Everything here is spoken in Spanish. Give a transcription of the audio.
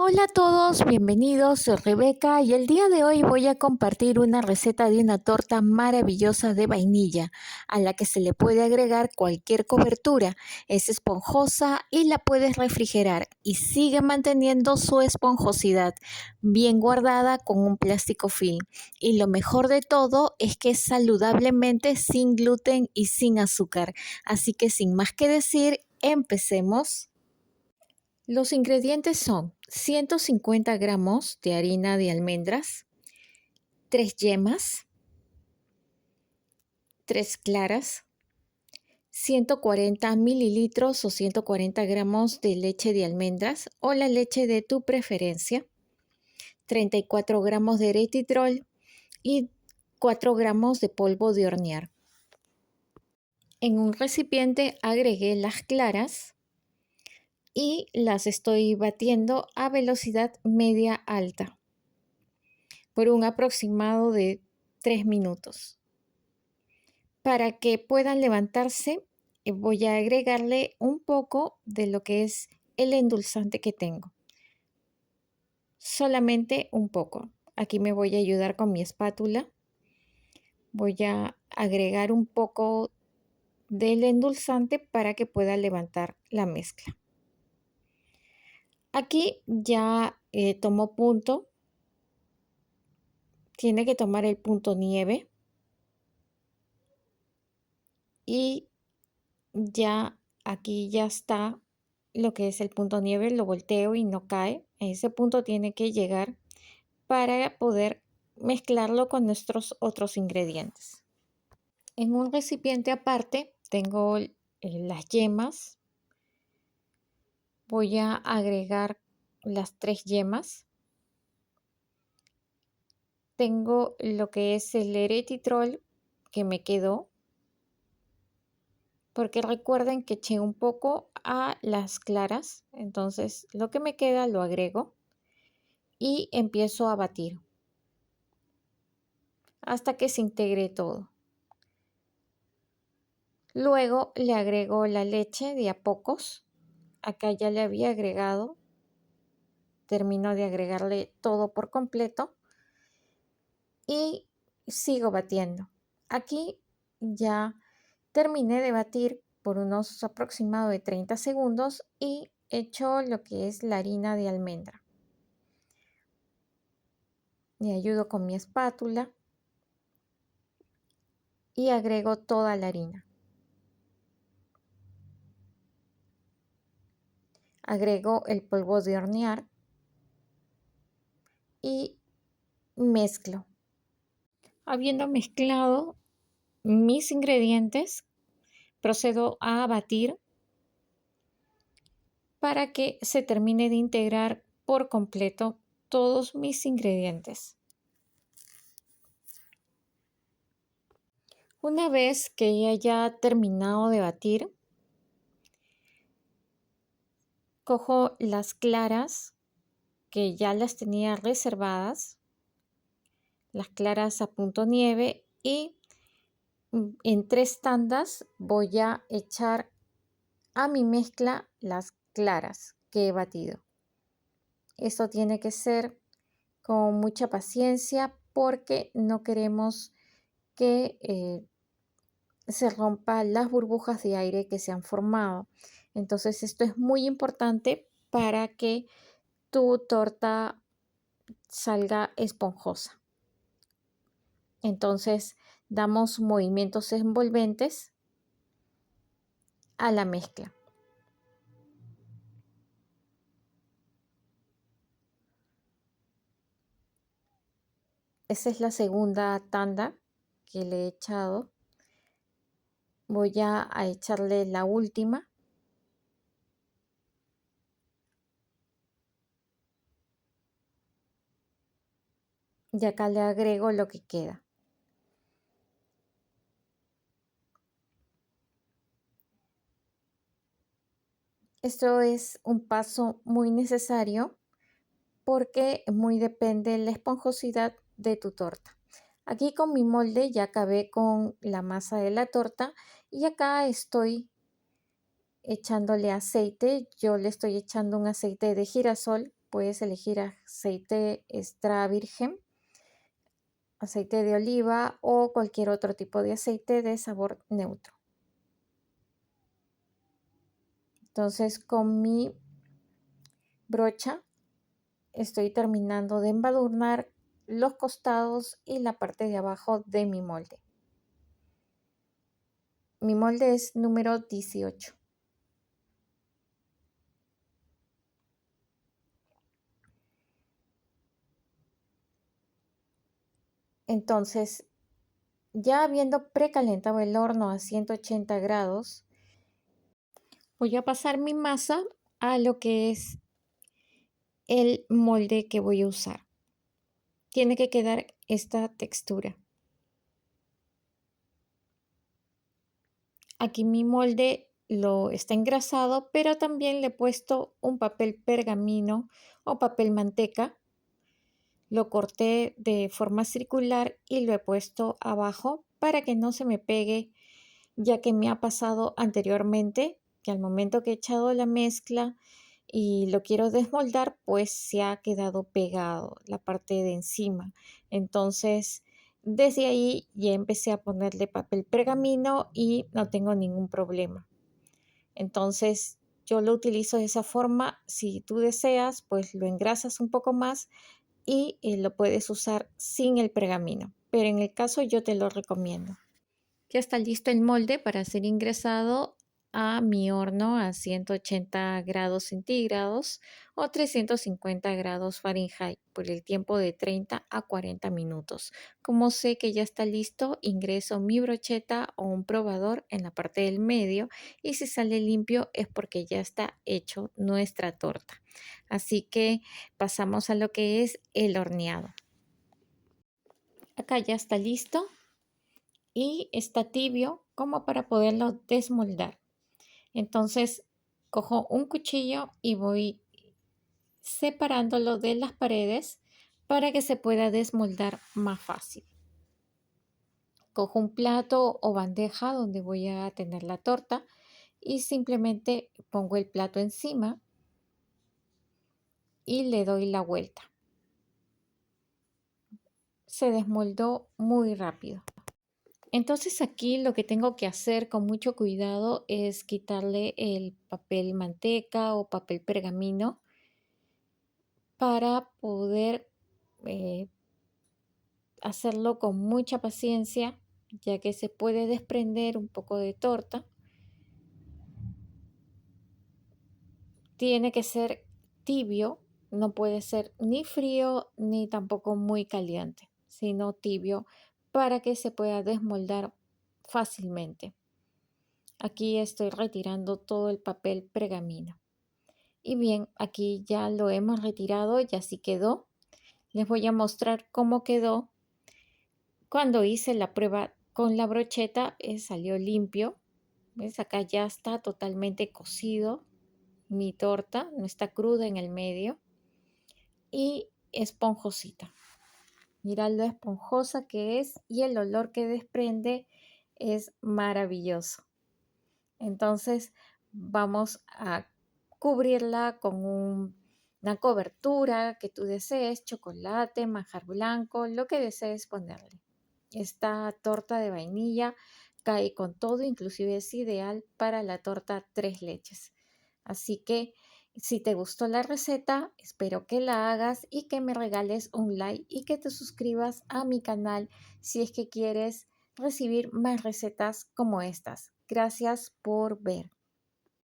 Hola a todos, bienvenidos, soy Rebeca y el día de hoy voy a compartir una receta de una torta maravillosa de vainilla a la que se le puede agregar cualquier cobertura. Es esponjosa y la puedes refrigerar y sigue manteniendo su esponjosidad bien guardada con un plástico film. Y lo mejor de todo es que es saludablemente sin gluten y sin azúcar. Así que sin más que decir, empecemos. Los ingredientes son 150 gramos de harina de almendras, 3 yemas, 3 claras, 140 mililitros o 140 gramos de leche de almendras o la leche de tu preferencia, 34 gramos de eritritol y 4 gramos de polvo de hornear. En un recipiente agregué las claras y las estoy batiendo a velocidad media alta por un aproximado de 3 minutos. Para que puedan levantarse, voy a agregarle un poco de lo que es el endulzante que tengo. Solamente un poco. Aquí me voy a ayudar con mi espátula. Voy a agregar un poco del endulzante para que pueda levantar la mezcla. Aquí ya tomó punto. Tiene que tomar el punto nieve. Y ya aquí ya está lo que es el punto nieve, lo volteo y no cae. A ese punto tiene que llegar para poder mezclarlo con nuestros otros ingredientes. En un recipiente aparte tengo las yemas. Voy a agregar las 3 yemas. Tengo lo que es el eritritol que me quedó, porque recuerden que eché un poco a las claras, entonces lo que me queda lo agrego y empiezo a batir hasta que se integre todo. Luego le agrego la leche de a pocos. Acá ya le había agregado, termino de agregarle todo por completo y sigo batiendo. Aquí ya terminé de batir por unos aproximados de 30 segundos y echo lo que es la harina de almendra. Me ayudo con mi espátula y agrego toda la harina. Agrego el polvo de hornear y mezclo. Habiendo mezclado mis ingredientes, procedo a batir para que se termine de integrar por completo todos mis ingredientes. Una vez que haya terminado de batir, cojo las claras que ya las tenía reservadas, las claras a punto nieve, y en 3 tandas voy a echar a mi mezcla las claras que he batido. Esto tiene que ser con mucha paciencia porque no queremos que se rompan las burbujas de aire que se han formado. Entonces esto es muy importante para que tu torta salga esponjosa. Entonces damos movimientos envolventes a la mezcla. Esa es la segunda tanda que le he echado. Voy a echarle la última. Y acá le agrego lo que queda. Esto es un paso muy necesario porque muy depende de la esponjosidad de tu torta. Aquí con mi molde ya acabé con la masa de la torta y acá estoy echándole aceite. Yo le estoy echando un aceite de girasol puedes elegir aceite extra virgen, aceite de oliva o cualquier otro tipo de aceite de sabor neutro. Entonces con mi brocha estoy terminando de embadurnar los costados y la parte de abajo de mi molde. Mi molde es número 18. Entonces, ya habiendo precalentado el horno a 180 grados, voy a pasar mi masa a lo que es el molde que voy a usar. Tiene que quedar esta textura. Aquí mi molde lo está engrasado, pero también le he puesto un papel pergamino o papel manteca. Lo corté de forma circular y lo he puesto abajo para que no se me pegue, ya que me ha pasado anteriormente que al momento que he echado la mezcla y lo quiero desmoldar, pues se ha quedado pegado la parte de encima. Entonces, desde ahí ya empecé a ponerle papel pergamino y no tengo ningún problema. Entonces, yo lo utilizo de esa forma. Si tú deseas, pues lo engrasas un poco más y lo puedes usar sin el pergamino. Pero en el caso yo te lo recomiendo. Ya está listo el molde para ser ingresado a mi horno a 180 grados centígrados o 350 grados Fahrenheit por el tiempo de 30 a 40 minutos. Como sé que ya está listo, ingreso mi brocheta o un probador en la parte del medio y si sale limpio es porque ya está hecho nuestra torta. Así que pasamos a lo que es el horneado. Acá ya está listo y está tibio como para poderlo desmoldar. Entonces cojo un cuchillo y voy separándolo de las paredes para que se pueda desmoldar más fácil. Cojo un plato o bandeja donde voy a tener la torta y simplemente pongo el plato encima y le doy la vuelta. Se desmoldó muy rápido. Entonces aquí lo que tengo que hacer con mucho cuidado es quitarle el papel manteca o papel pergamino para poder hacerlo con mucha paciencia, ya que se puede desprender un poco de torta. Tiene que ser tibio, no puede ser ni frío ni tampoco muy caliente, sino tibio para que se pueda desmoldar fácilmente. Aquí estoy retirando todo el papel pergamino. Y bien, aquí ya lo hemos retirado, ya así quedó. Les voy a mostrar cómo quedó. Cuando hice la prueba con la brocheta, salió limpio. ¿Ves? Acá ya está totalmente cocido mi torta, no está cruda en el medio y esponjosita. Mira lo esponjosa que es y el olor que desprende es maravilloso. Entonces vamos a cubrirla con una cobertura que tú desees, chocolate, manjar blanco, lo que desees ponerle. Esta torta de vainilla cae con todo, inclusive es ideal para la torta tres leches. Así que si te gustó la receta, espero que la hagas y que me regales un like y que te suscribas a mi canal si es que quieres recibir más recetas como estas. Gracias por ver.